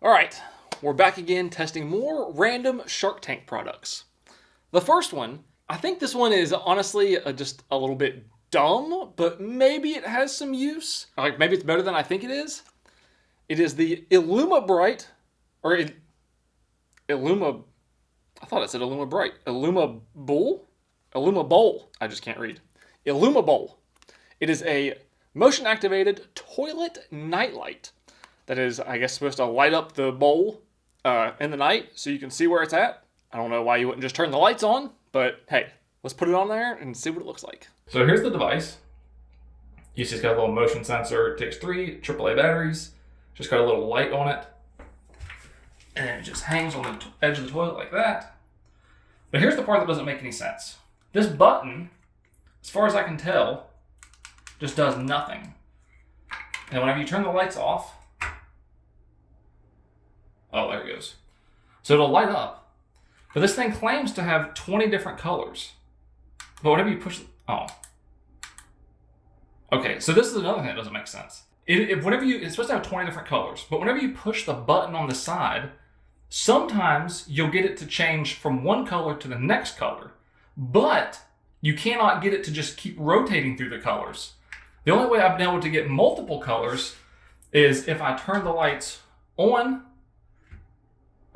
All right, we're back again testing more random Shark Tank products. The first one, I think this one is honestly just a little bit dumb, but maybe it has some use. Like maybe it's better than I think it is. It is the Illuma Bright, or Illuma, I thought it said Illuma Bright. Illuma Bowl? Illuma Bowl. I just can't read. Illuma Bowl. It is a motion-activated toilet nightlight that is, I guess, supposed to light up the bowl in the night so you can see where it's at. I don't know why you wouldn't just turn the lights on, but hey, let's put it on there and see what it looks like. So here's the device. You see it's got a little motion sensor. It takes 3 AAA batteries. Just got a little light on it. And it just hangs on the edge of the toilet like that. But here's the part that doesn't make any sense. This button, as far as I can tell, just does nothing. And whenever you turn the lights off, oh, there it goes. So it'll light up. But this thing claims to have 20 different colors. But whenever you push, oh. Okay, so this is another thing that doesn't make sense. It's supposed to have 20 different colors, but whenever you push the button on the side, sometimes you'll get it to change from one color to the next color, but you cannot get it to just keep rotating through the colors. The only way I've been able to get multiple colors is if I turn the lights on,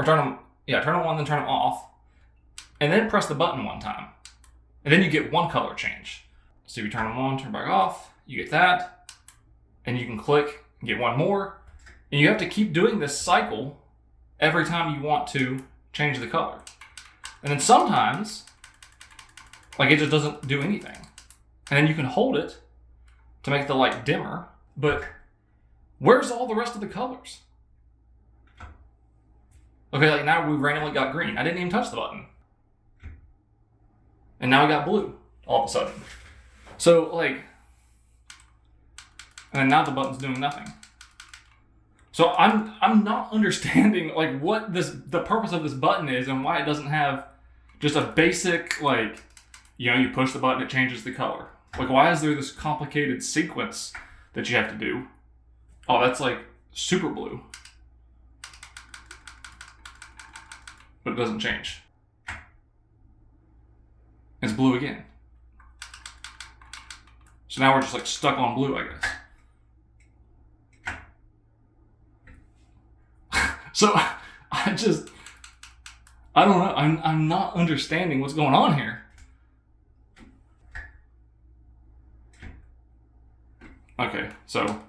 or turn them on, then turn them off, and then press the button one time. And then you get one color change. So if you turn them on, turn back off, you get that, and you can click and get one more. And you have to keep doing this cycle every time you want to change the color. And then sometimes, like, it just doesn't do anything. And then you can hold it to make the light dimmer, but where's all the rest of the colors? Okay, like now we randomly got green. I didn't even touch the button. And now we got blue all of a sudden. So like, and then now the button's doing nothing. So I'm not understanding like what the purpose of this button is and why it doesn't have just a basic, like, you know, you push the button, it changes the color. Like, why is there this complicated sequence that you have to do? Oh, that's like super blue. But it doesn't change. It's blue again. So now we're just like stuck on blue, I guess. So I don't know. I'm not understanding what's going on here. Okay, so,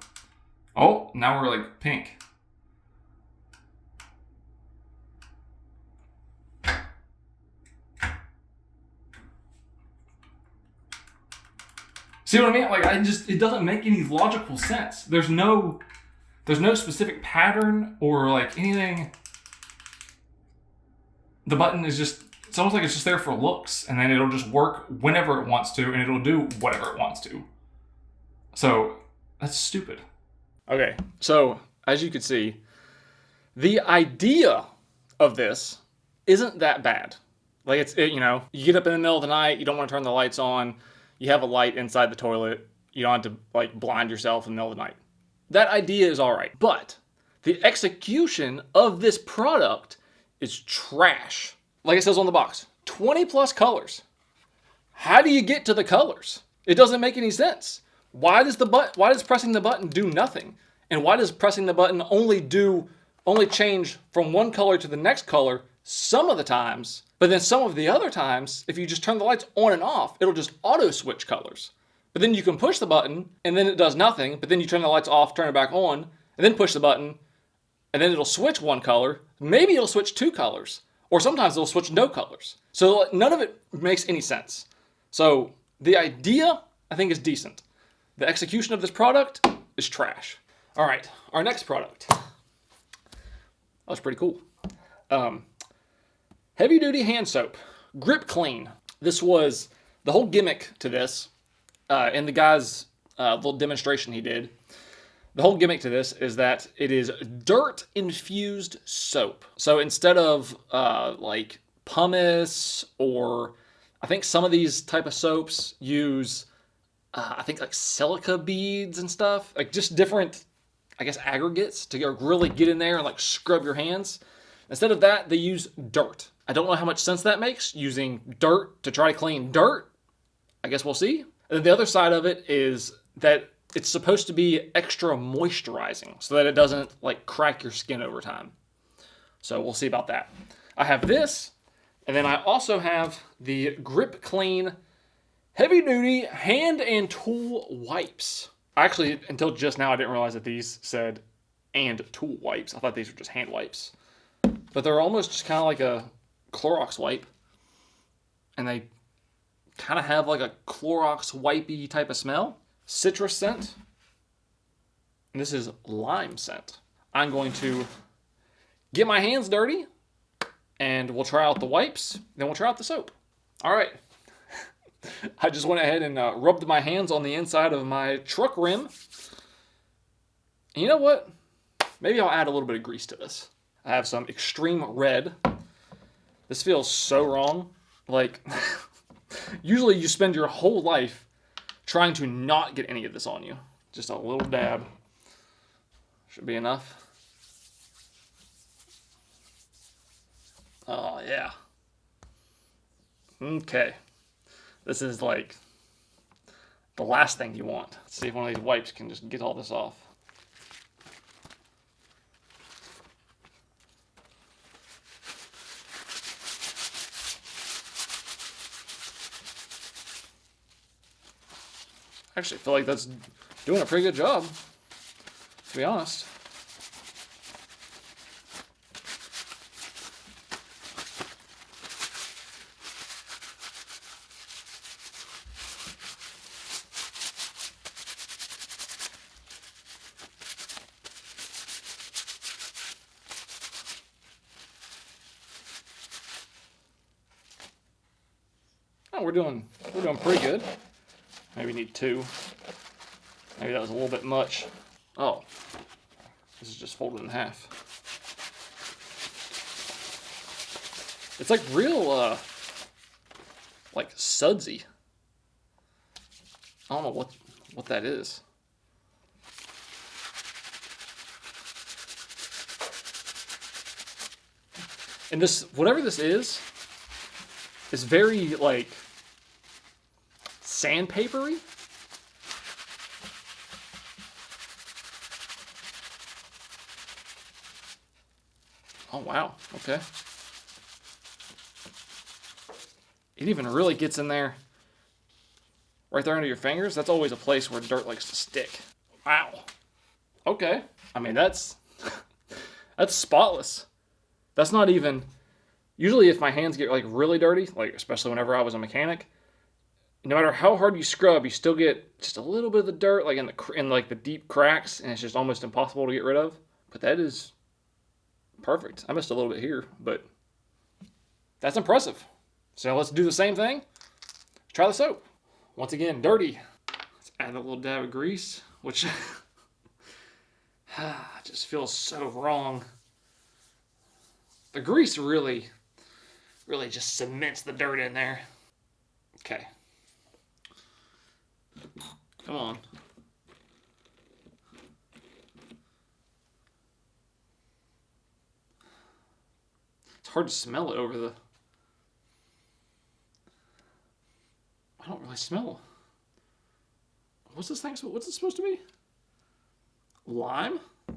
oh, now we're like pink. See what I mean? Like, it doesn't make any logical sense. There's no specific pattern or like anything. The button is just, it's almost like it's just there for looks, and then it'll just work whenever it wants to, and it'll do whatever it wants to. So, that's stupid. Okay, so as you can see, the idea of this isn't that bad. Like, you know, you get up in the middle of the night, you don't want to turn the lights on, you have a light inside the toilet, you don't have to like blind yourself in the middle of the night. That idea is all right, but the execution of this product is trash. Like it says on the box, 20 plus colors. How do you get to the colors? It doesn't make any sense. Why does pressing the button do nothing? And why does pressing the button only change from one color to the next color some of the times, but then some of the other times, if you just turn the lights on and off, it'll just auto switch colors. But then you can push the button and then it does nothing, but then you turn the lights off, turn it back on, and then push the button, and then it'll switch one color. Maybe it'll switch 2 colors, or sometimes it'll switch no colors. So none of it makes any sense. So the idea, I think, is decent. The execution of this product is trash. All right, our next product. That was pretty cool. Heavy duty hand soap, Grip Clean. This was the whole gimmick to this, in the guy's little demonstration he did. The whole gimmick to this is that it is dirt infused soap. So instead of like pumice, or I think some of these type of soaps use I think like silica beads and stuff, like just different I guess, aggregates to really get in there and like scrub your hands. Instead of that, they use dirt. I don't know how much sense that makes, using dirt to try to clean dirt. I guess we'll see. And then the other side of it is that it's supposed to be extra moisturizing so that it doesn't like crack your skin over time. So we'll see about that. I have this, and then I also have the Grip Clean Heavy Duty Hand and Tool Wipes. Actually, until just now, I didn't realize that these said and tool wipes. I thought these were just hand wipes. But they're almost just kind of like a Clorox wipe. And they kind of have like a Clorox wipey type of smell. Citrus scent. And this is lime scent. I'm going to get my hands dirty. And we'll try out the wipes. Then we'll try out the soap. All right. I just went ahead and rubbed my hands on the inside of my truck rim. And you know what? Maybe I'll add a little bit of grease to this. I have some extreme red. This feels so wrong. Like, usually you spend your whole life trying to not get any of this on you. Just a little dab. Should be enough. Oh, yeah. Okay. This is like the last thing you want. Let's see if one of these wipes can just get all this off. I actually feel like that's doing a pretty good job, to be honest. Oh, we're doing pretty good. Maybe need two. Maybe that was a little bit much. Oh, this is just folded in half. It's like real, like sudsy. I don't know what that is. And this, whatever this is very like sandpapery. Oh wow, okay. It even really gets in there, right there under your fingers. That's always a place where dirt likes to stick. Wow. Okay. I mean, that's spotless. That's not even. Usually, if my hands get like really dirty, like especially whenever I was a mechanic, no matter how hard you scrub, you still get just a little bit of the dirt, like in like the deep cracks, and it's just almost impossible to get rid of. But that is perfect. I missed a little bit here, but that's impressive. So let's do the same thing. Try the soap. Once again, dirty. Let's add a little dab of grease, which just feels so wrong. The grease really just cements the dirt in there. Okay. Come on. It's hard to smell it over the... I don't really smell. What's this it supposed to be? Lime? I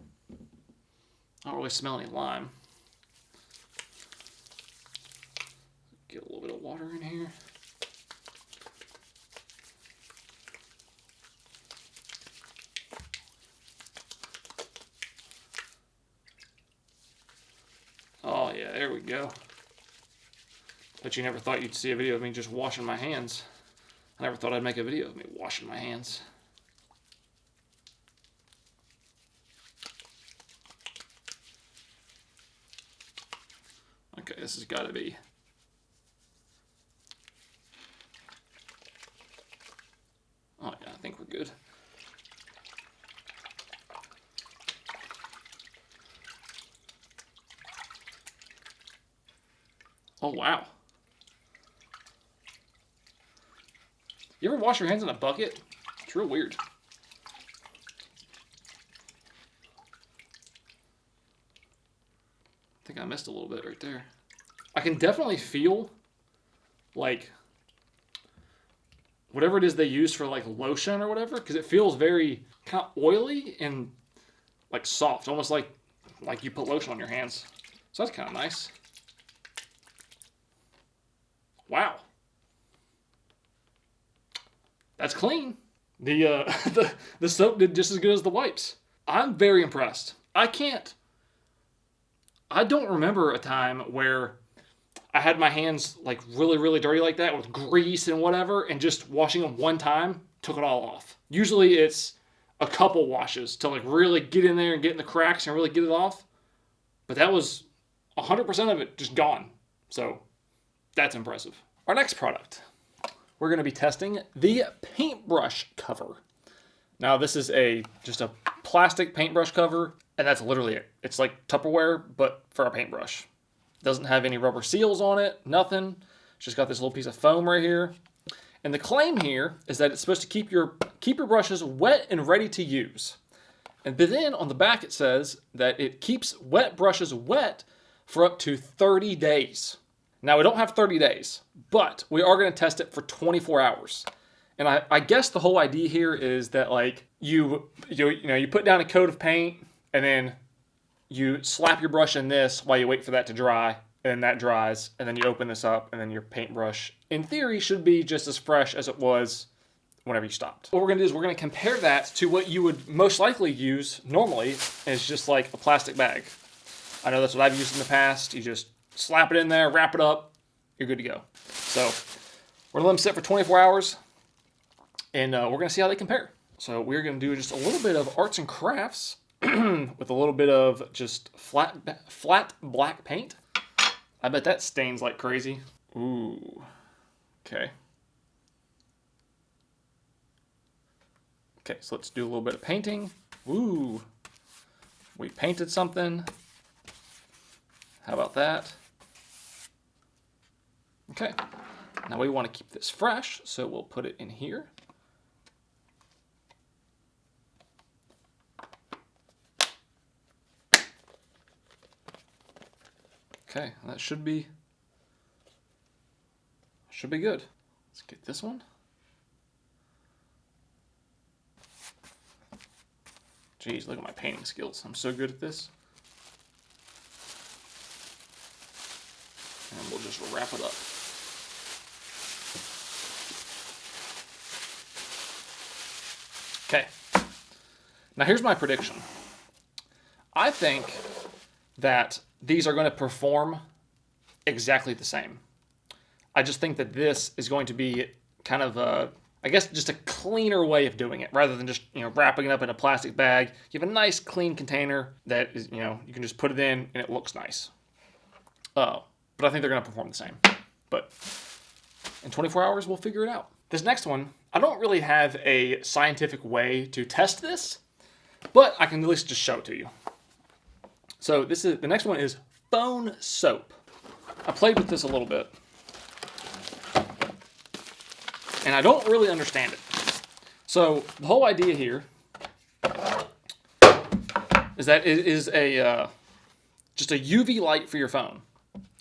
don't really smell any lime. Get a little bit of water in here. Oh yeah, there we go. But you never thought you'd see a video of me just washing my hands. I never thought I'd make a video of me washing my hands. Okay, this has got to be... Oh yeah, I think we're good. Oh wow. You ever wash your hands in a bucket? It's real weird. I think I missed a little bit right there. I can definitely feel like whatever it is they use for like lotion or whatever, because it feels very kind of oily and like soft, almost like you put lotion on your hands. So that's kind of nice. Wow. That's clean. The soap did just as good as the wipes. I'm very impressed. I don't remember a time where I had my hands like really, really dirty like that with grease and whatever, and just washing them one time took it all off. Usually it's a couple washes to like really get in there and get in the cracks and really get it off. But that was 100% of it just gone. So that's impressive. Our next product, we're going to be testing the paintbrush cover. Now this is just a plastic paintbrush cover, and that's literally it. It's like Tupperware, but for a paintbrush. Doesn't have any rubber seals on it, nothing. It's just got this little piece of foam right here. And the claim here is that it's supposed to keep your brushes wet and ready to use. And then on the back it says that it keeps wet brushes wet for up to 30 days. Now we don't have 30 days, but we are going to test it for 24 hours. And I guess the whole idea here is that like you put down a coat of paint and then you slap your brush in this while you wait for that to dry, and that dries, and then you open this up, and then your paintbrush, in theory, should be just as fresh as it was whenever you stopped. What we're going to do is we're going to compare that to what you would most likely use normally, as just like a plastic bag. I know that's what I've used in the past. You just slap it in there, wrap it up, you're good to go. So we're going to let them sit for 24 hours, and we're going to see how they compare. So we're going to do just a little bit of arts and crafts with a little bit of just flat black paint. I bet that stains like crazy. Ooh. Okay. Okay, so let's do a little bit of painting. Ooh. We painted something. How about that? Okay. Now we want to keep this fresh, so we'll put it in here. Okay, that should be good. Let's get this one. Jeez, look at my painting skills. I'm so good at this. And we'll just wrap it up. Okay. Now here's my prediction. I think that these are going to perform exactly the same. I just think that this is going to be kind of I guess just a cleaner way of doing it, rather than just wrapping it up in a plastic bag. You have a nice clean container that is you can just put it in and it looks nice. But I think they're going to perform the same. But in 24 hours we'll figure it out. This next one, I don't really have a scientific way to test this, but I can at least just show it to you. So the next one is phone soap. I played with this a little bit, and I don't really understand it. So the whole idea here is that it is just a UV light for your phone,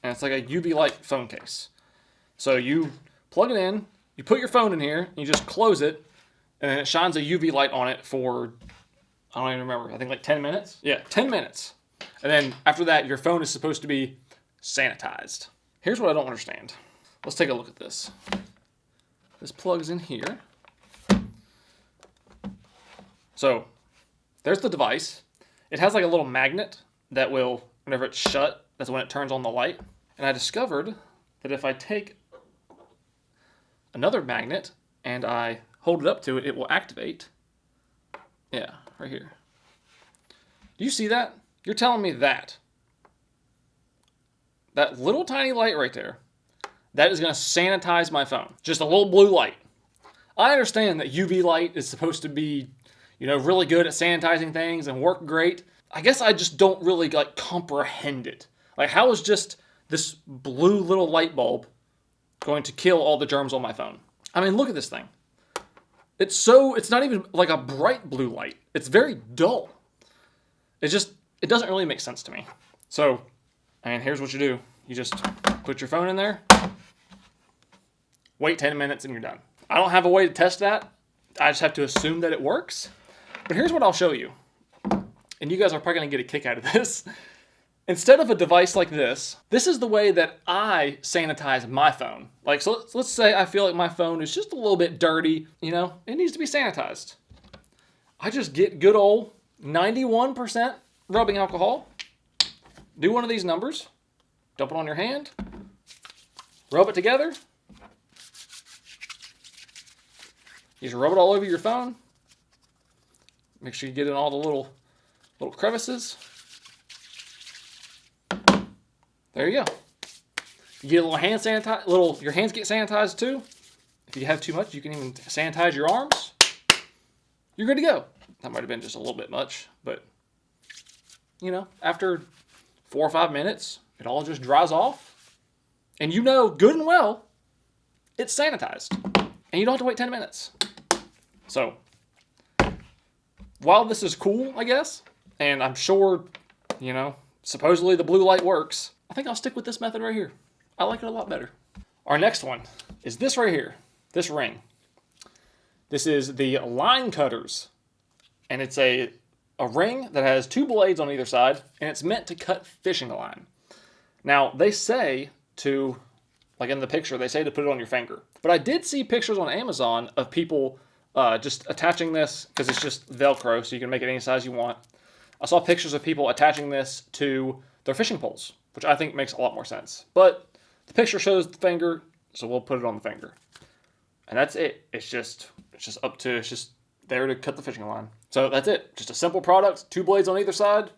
and it's like a UV light phone case. So you plug it in, you put your phone in here, you just close it, and then it shines a UV light on it for, I don't even remember, I think like 10 minutes? Yeah, 10 minutes. And then after that, your phone is supposed to be sanitized. Here's what I don't understand. Let's take a look at this. This plugs in here. So there's the device. It has like a little magnet that will, whenever it's shut, that's when it turns on the light. And I discovered that if I take another magnet and I hold it up to it, it will activate. Yeah, right here. Do you see that? You're telling me that little tiny light right there, that is going to sanitize my phone. Just a little blue light. I understand that UV light is supposed to be, really good at sanitizing things and work great. I guess I just don't really comprehend it. Like, how is just this blue little light bulb going to kill all the germs on my phone? I mean, look at this thing. It's not even like a bright blue light. It's very dull. It doesn't really make sense to me. So And here's what you do. You just put your phone in there, wait 10 minutes, and you're done. I don't have a way to test that. I just have to assume that it works. But here's what I'll show you. And you guys are probably going to get a kick out of this. Instead of a device like this, this is the way that I sanitize my phone. Like, so let's say I feel like my phone is just a little bit dirty, you know, it needs to be sanitized. I just get good old 91% rubbing alcohol, do one of these numbers, dump it on your hand, rub it together. You just rub it all over your phone. Make sure you get in all the little crevices. There you go. You get a little hand sanitize, your hands get sanitized too. If you have too much, you can even sanitize your arms. You're good to go. That might have been just a little bit much, but you know, after 4 or 5 minutes, it all just dries off. And you know good and well, it's sanitized. And you don't have to wait 10 minutes. So, while this is cool, I guess, and I'm sure, you know, supposedly the blue light works, I think I'll stick with this method right here. I like it a lot better. Our next one is this right here, this ring. This is the line cutters, and it's a ring that has 2 blades on either side, and it's meant to cut fishing line. Now, they say to, like in the picture, they say to put it on your finger. But I did see pictures on Amazon of people just attaching this, because it's just Velcro, so you can make it any size you want. I saw pictures of people attaching this to their fishing poles, which I think makes a lot more sense. But the picture shows the finger, so we'll put it on the finger. And that's it. It's just there to cut the fishing line. So that's it. Just a simple product, 2 blades on either side,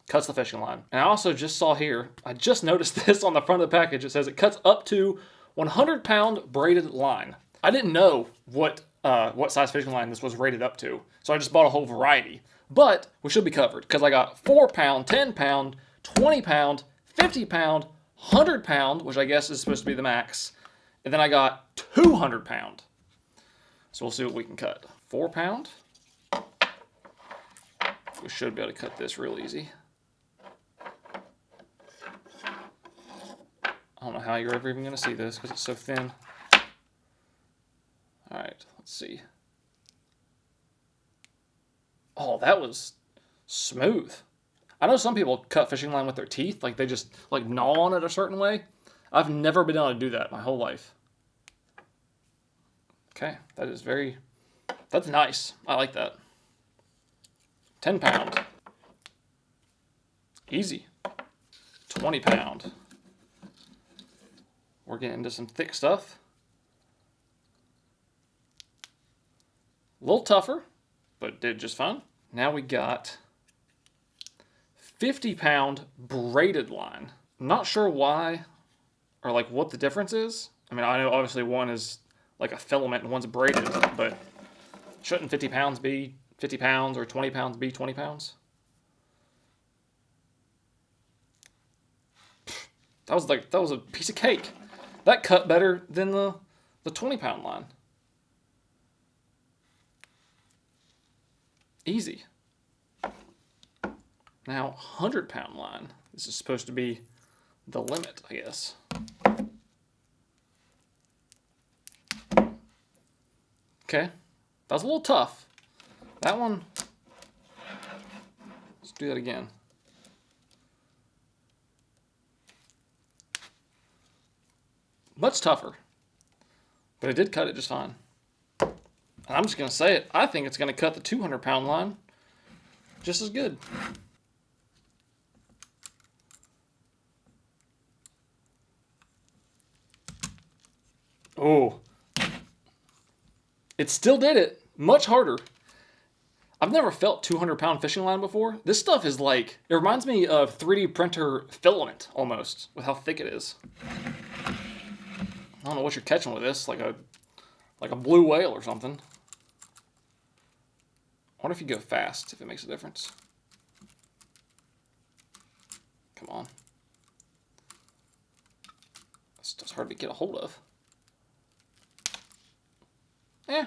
cuts the fishing line. And I also just saw here, I just noticed this on the front of the package. It says it cuts up to 100-pound braided line. I didn't know what size fishing line this was rated up to, so I just bought a whole variety. But we should be covered, because I got 4-pound, 10-pound, 20-pound, 50-pound, 100-pound, which I guess is supposed to be the max, and then I got 200-pound. So we'll see what we can cut. 4-pound. We should be able to cut this real easy. I don't know how you're ever even going to see this because it's so thin. All right, let's see. Oh, that was smooth. I know some people cut fishing line with their teeth, like they just like gnaw on it a certain way. I've never been able to do that my whole life. Okay, that's nice. I like that. 10-pound. Easy. 20-pound. We're getting into some thick stuff. A little tougher, but did just fine. Now we got 50-pound braided line. I'm not sure why or like what the difference is. I mean, I know obviously one is like a filament and one's braided, but shouldn't 50 pounds be 50 pounds or 20 pounds be 20 pounds? That was a piece of cake. That cut better than the 20-pound line. Easy. Now, 100-pound line. This is supposed to be the limit, I guess. Okay. That was a little tough. That one, let's do that again. Much tougher. But it did cut it just fine. And I'm just going to say it. I think it's going to cut the 200-pound line just as good. Oh. It still did it. Much harder. I've never felt 200-pound fishing line before. This stuff is like, it reminds me of 3D printer filament almost, with how thick it is. I don't know what you're catching with this, like a blue whale or something. I wonder if you go fast, if it makes a difference. Come on. It's just hard to get a hold of. It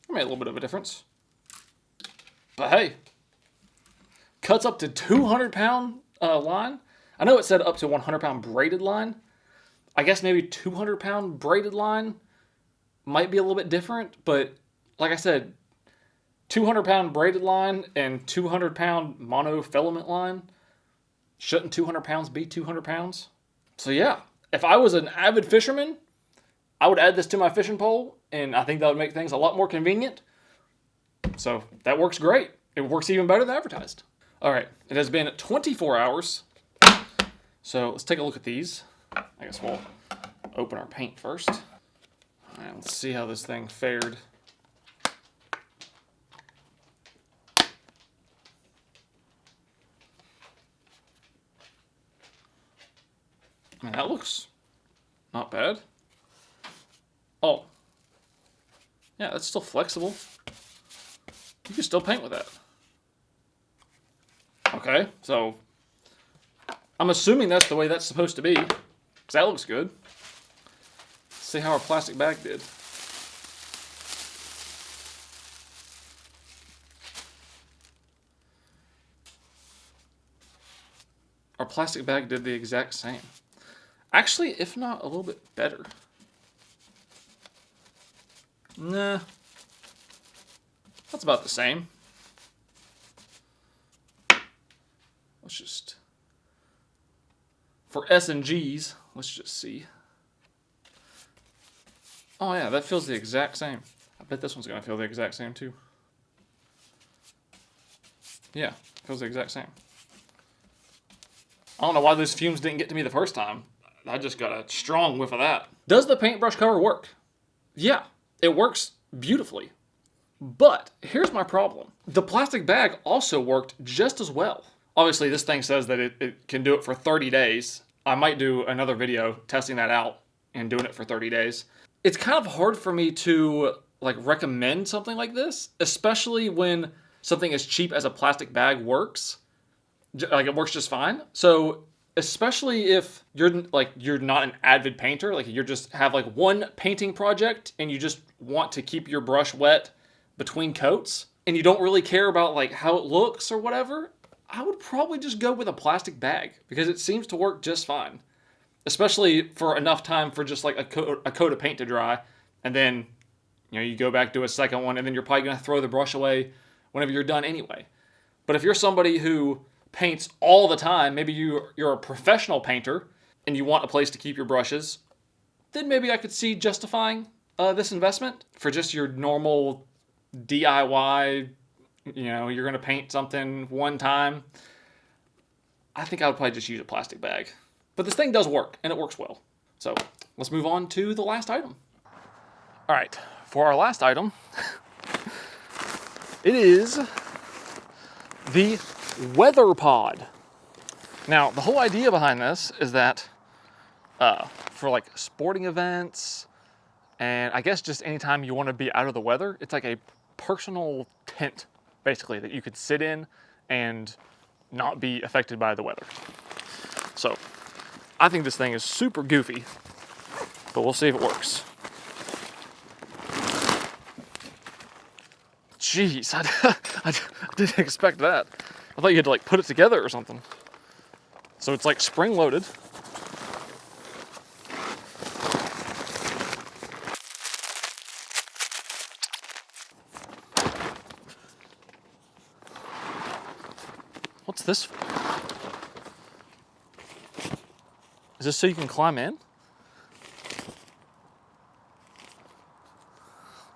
made a little bit of a difference. But hey, cuts up to 200-pound line. I know it said up to 100-pound braided line. I guess maybe 200-pound braided line might be a little bit different, but like I said, 200-pound braided line and 200-pound monofilament line, shouldn't 200 pounds be 200 pounds? So yeah, if I was an avid fisherman, I would add this to my fishing pole, and I think that would make things a lot more convenient. So that works great. It works even better than advertised. All right, it has been 24 hours. So let's take a look at these. I guess we'll open our paint first. All right, let's see how this thing fared. I mean, that looks not bad. Oh. Yeah, that's still flexible. You can still paint with that. Okay, so I'm assuming that's the way that's supposed to be, because that looks good. Let's see how our plastic bag did. Our plastic bag did the exact same. Actually, if not a little bit better. Nah. That's about the same. Let's just... For S and G's, let's just see. Oh yeah, that feels the exact same. I bet this one's gonna feel the exact same too. Yeah, feels the exact same. I don't know why those fumes didn't get to me the first time. I just got a strong whiff of that. Does the paintbrush cover work? Yeah, it works beautifully. But here's my problem. The plastic bag also worked just as well. Obviously, this thing says that it can do it for 30 days. I might do another video testing that out and doing it for 30 days. It's kind of hard for me to recommend something like this, especially when something as cheap as a plastic bag works. It works just fine. So especially if you're not an avid painter, you just have one painting project and you just want to keep your brush wet between coats and you don't really care about how it looks or whatever, I would probably just go with a plastic bag because it seems to work just fine. Especially for enough time for just a coat of paint to dry, and then you go back, do a second one, and then you're probably going to throw the brush away whenever you're done anyway. But if you're somebody who paints all the time, maybe you're a professional painter and you want a place to keep your brushes, then maybe I could see justifying this investment. For just your normal DIY, you're going to paint something one time, I think I would probably just use a plastic bag. But this thing does work, and it works well. So let's move on to the last item. All right, for our last item, it is the weather pod. Now, the whole idea behind this is that for sporting events, and I guess just anytime you want to be out of the weather, it's like a personal tent, basically, that you could sit in and not be affected by the weather. So I think this thing is super goofy, but we'll see if it works. Jeez, I didn't expect that. I thought you had to put it together or something. So it's spring loaded. What's this for? Is this so you can climb in?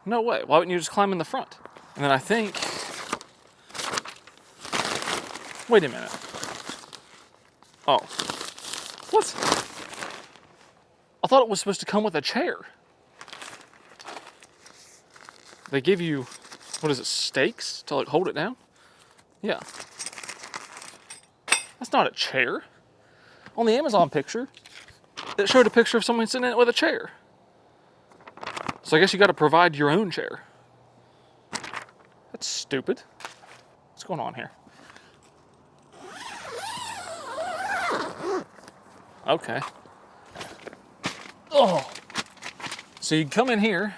No way. Why wouldn't you just climb in the front? And then I think... Wait a minute. Oh. What? I thought it was supposed to come with a chair. They give you, what is it, stakes to hold it down? Yeah. That's not a chair. On the Amazon picture, it showed a picture of someone sitting in it with a chair. So I guess you got to provide your own chair. That's stupid. What's going on here? Okay. Oh. So you come in here.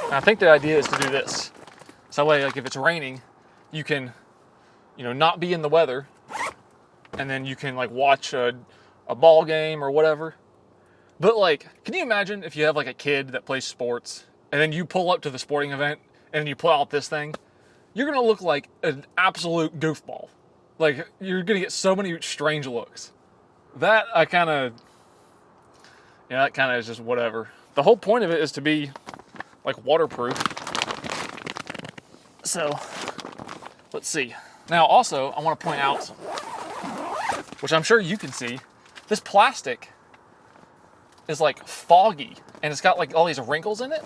And I think the idea is to do this. So that way, like if it's raining, you can, not be in the weather, and then you can like watch a ball game or whatever. But like, can you imagine if you have like a kid that plays sports, and then you pull up to the sporting event, and then you pull out this thing? You're gonna look like an absolute goofball. Like, you're gonna get so many strange looks. That that kind of is just whatever. The whole point of it is to be like waterproof. So, let's see. Now also, I want to point out, which I'm sure you can see, this plastic is like foggy and it's got like all these wrinkles in it.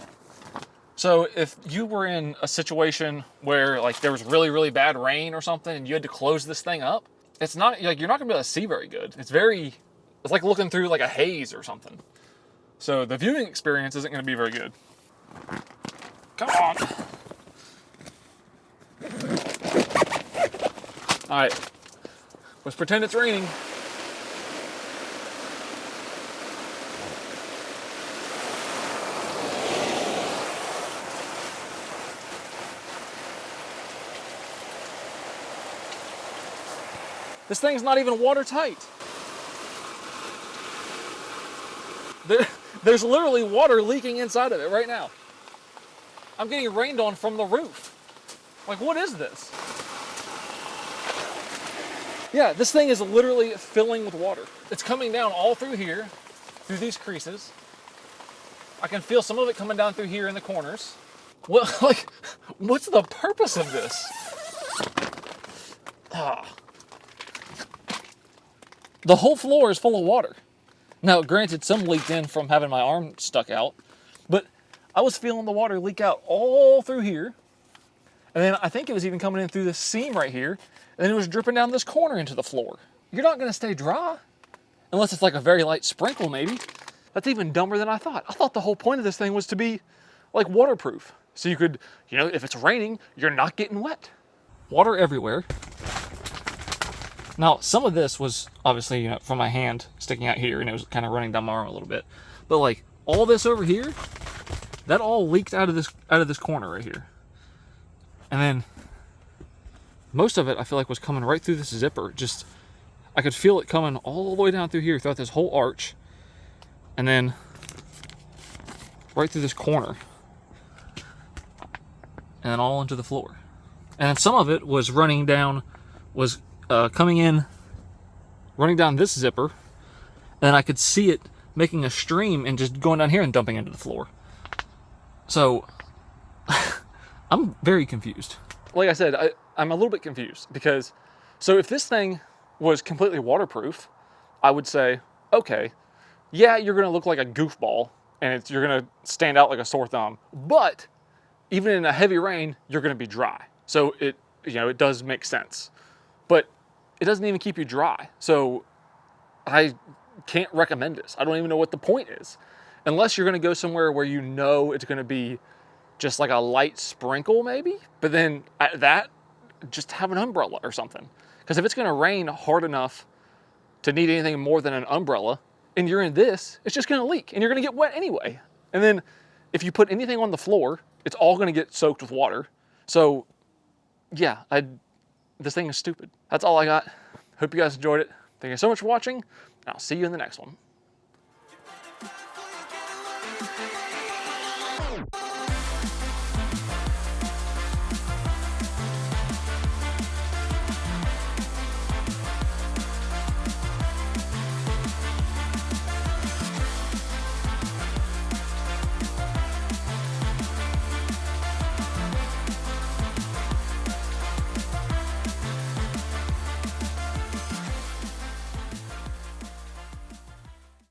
So if you were in a situation where like there was really, really bad rain or something and you had to close this thing up, it's not like, you're not gonna be able to see very good. It's like looking through like a haze or something. So the viewing experience isn't gonna be very good. Come on. All right, let's pretend it's raining. This thing's not even watertight. There's literally water leaking inside of it right now. I'm getting rained on from the roof. Like, what is this? Yeah, this thing is literally filling with water. It's coming down all through here, through these creases. I can feel some of it coming down through here in the corners. What, like, what's the purpose of this? The whole floor is full of water. Now, granted, some leaked in from having my arm stuck out, but I was feeling the water leak out all through here. And then I think it was even coming in through this seam right here, and then it was dripping down this corner into the floor. You're not gonna stay dry, unless it's like a very light sprinkle maybe. That's even dumber than I thought. I thought the whole point of this thing was to be like waterproof. So you could, if it's raining, you're not getting wet. Water everywhere. Now, some of this was obviously, from my hand sticking out here, and it was kind of running down my arm a little bit. But like all this over here, that all leaked out of this corner right here. And then most of it, I feel like, was coming right through this zipper. Just, I could feel it coming all the way down through here, throughout this whole arch. And then right through this corner. And then all into the floor. And then some of it was running down, coming in, running down this zipper. And then I could see it making a stream and just going down here and dumping into the floor. So, I'm very confused. Like I said, I'm a little bit confused because, so if this thing was completely waterproof, I would say, okay, yeah, you're gonna look like a goofball and you're gonna stand out like a sore thumb, but even in a heavy rain, you're gonna be dry. So it does make sense, but it doesn't even keep you dry. So I can't recommend this. I don't even know what the point is. Unless you're gonna go somewhere where it's gonna be just like a light sprinkle maybe, but then at that, just have an umbrella or something. Because if it's gonna rain hard enough to need anything more than an umbrella, and you're in this, it's just gonna leak and you're gonna get wet anyway. And then if you put anything on the floor, it's all gonna get soaked with water. So yeah, this thing is stupid. That's all I got. Hope you guys enjoyed it. Thank you so much for watching, and I'll see you in the next one.